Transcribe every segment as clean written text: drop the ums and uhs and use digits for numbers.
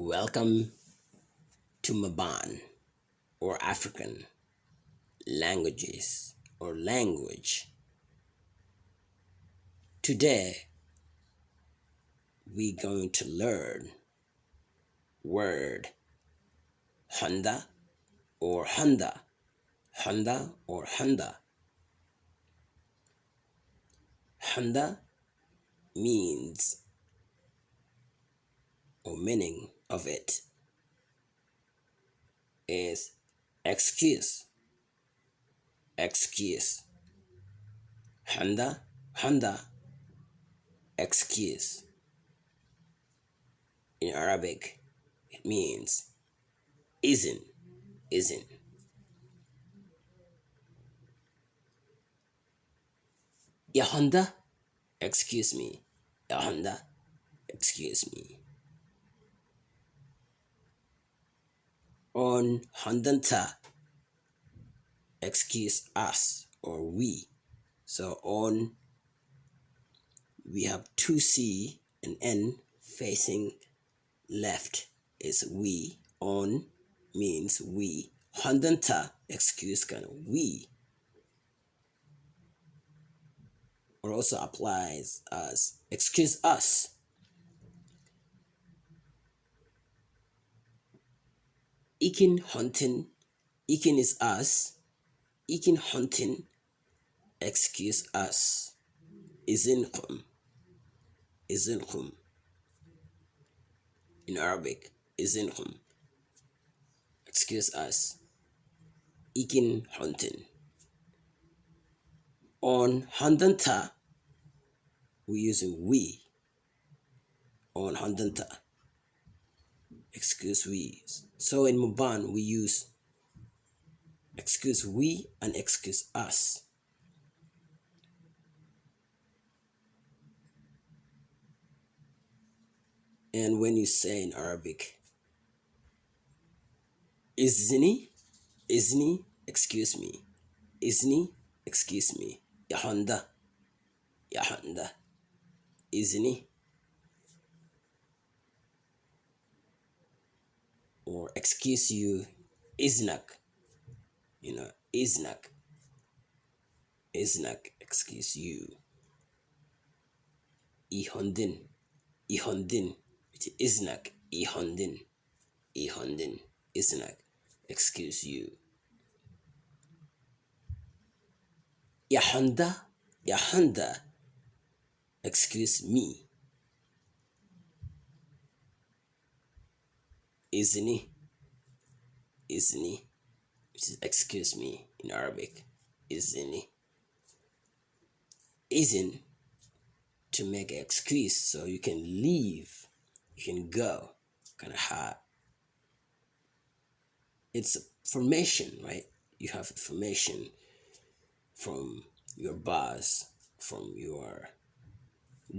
Welcome to Mabaan or African languages or language. Today we're going to learn word Honda or Honda, Honda or Honda. Honda means or meaning of it is excuse, excuse. Honda, Honda, excuse. In Arabic, it means isn't, isn't. Ya Honda, excuse me. Ya Honda, excuse me. On Hondanta, excuse us or we. So on, we have two C and N facing left is we. On means we. Hondanta, excuse kind of we. Or also applies as excuse us. Ikin honttin, ikin is us. Ikin honttin, excuse us. Izinkum, izinkum. In Arabic, izinkum, excuse us. Ikin honttin. On handanta, we're using we. On handanta, excuse we. So in Mabaan, we use excuse we and excuse us. And when you say in Arabic, izni, izni, excuse me. Izni, excuse me. Yahanda, yahanda, izni. Or excuse you, iznak. Iznak. Iznak, excuse you. Ihondin, ihondin. Iznak, ihondin. Ihondin, iznak, excuse you. Yahanda, yahanda, excuse me. Izni, izni, which is excuse me in Arabic. Izni. Isn't to make an excuse so you can leave, you can go, kind of hard. It's a formation, right? You have information from your boss, from your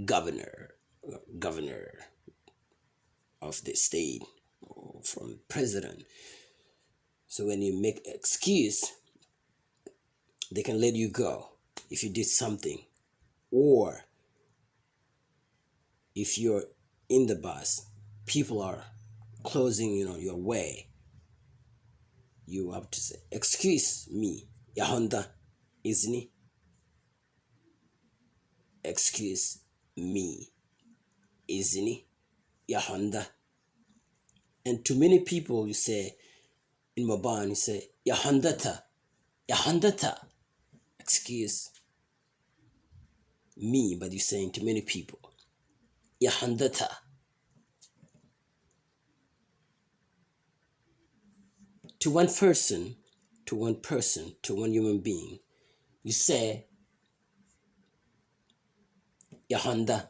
governor of the state, or from president. So when you make an excuse, they can let you go if you did something, or if you're in the bus, people are closing, your way. You have to say, excuse me, Yahonda, izni. Excuse me, izni, Yahonda. And to many people, you say, in Mabaan, you say, Yahondata, Yahondata. Excuse me, but you're saying to many people, Yahondata. To one person, to one human being, you say, Yahonda.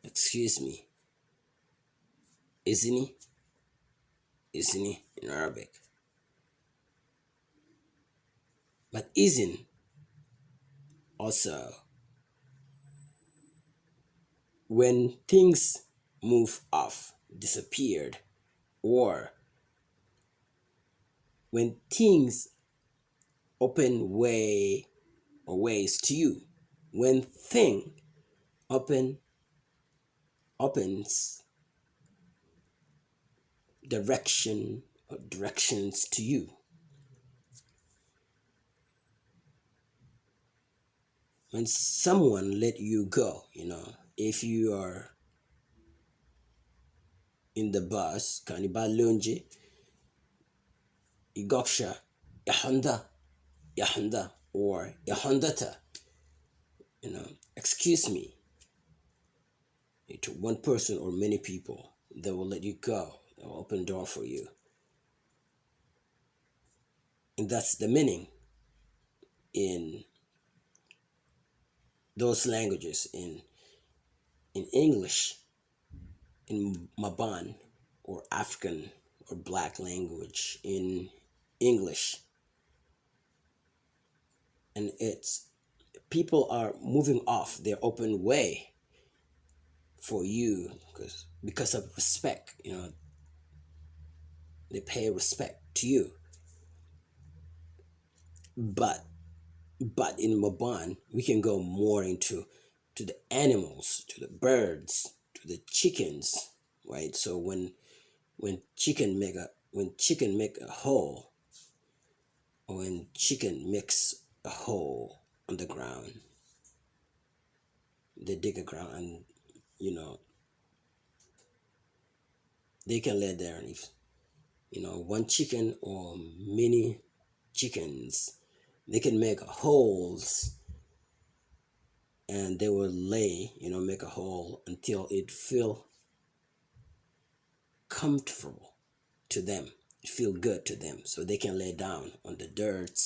Excuse me. Isn't he in Arabic? But isn't also when things move off, disappeared, or when things open way or ways to you, when thing open opens directions to you. When someone let you go, if you are in the bus, kaniba lunji, igoksha, yahanda, or yahondata, excuse me, to one person or many people, they will let you go. They will open door for you. And that's the meaning in those languages, in English, in Mabaan or African or black language in English. And it's people are moving off their open way for you because of respect. They pay respect to you. But in Mabaan we can go more into to the animals, to the birds, to the chickens, right? So when chicken make a hole, or when chicken makes a hole on the ground, they dig a ground, and they can lay there, and if one chicken or many chickens, they can make holes, and they will make a hole until it feel comfortable to them, it feel good to them, so they can lay down on the dirt.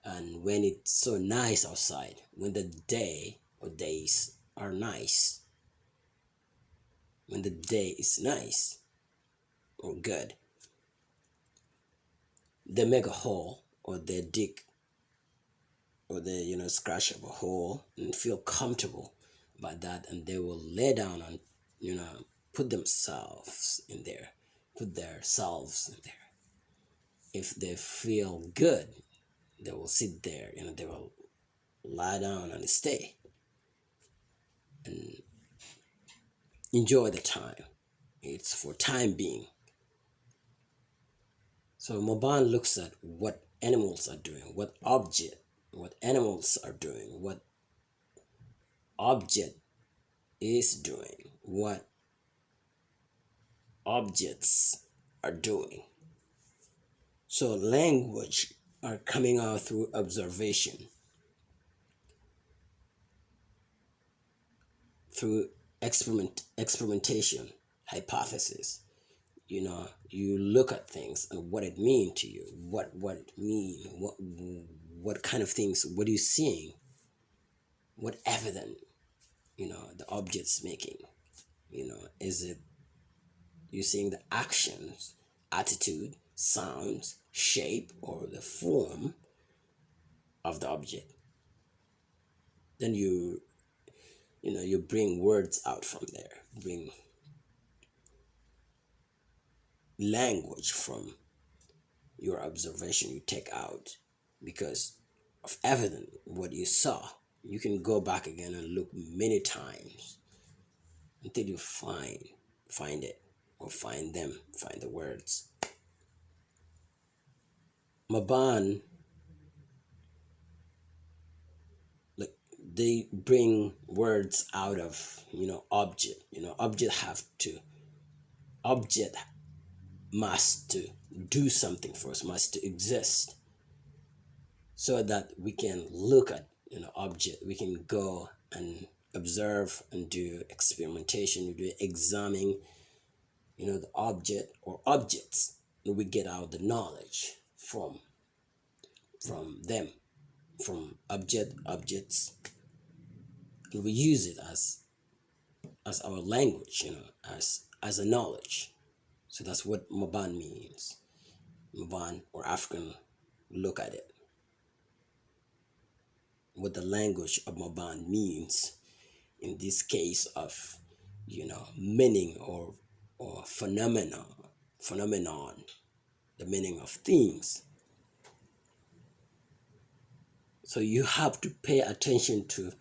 And when it's so nice outside, when the day or days are nice, when the day is nice or good, they make a hole, or they dig, or they scratch up a hole and feel comfortable about that, and they will lay down and put themselves in there, put their selves in there. If they feel good, they will sit there, they will lie down and stay and enjoy the time. It's for time being. So Mabaan looks at what animals are doing, what animals are doing, what object is doing, what objects are doing. So language are coming out through observation, through experimentation, hypothesis. You look at things and what it mean to you, what it mean, what kind of things, what are you seeing, what evidence the object's making. Is it you seeing the actions, attitude, sounds, shape, or the form of the object? Then you bring words out from there, bring language from your observation, you take out because of evidence what you saw. You can go back again and look many times until you find it, or find the words. Mabaan, like, they bring words out of object. Object must to do something for us, must to exist, so that we can look at object, we can go and observe and do experimentation, do examining the object or objects, and we get out the knowledge from them, from objects, and we use it as our language, as a knowledge. So that's what Mabaan means. Mabaan or African look at it, what the language of Mabaan means in this case of meaning or phenomenon, the meaning of things. So you have to pay attention to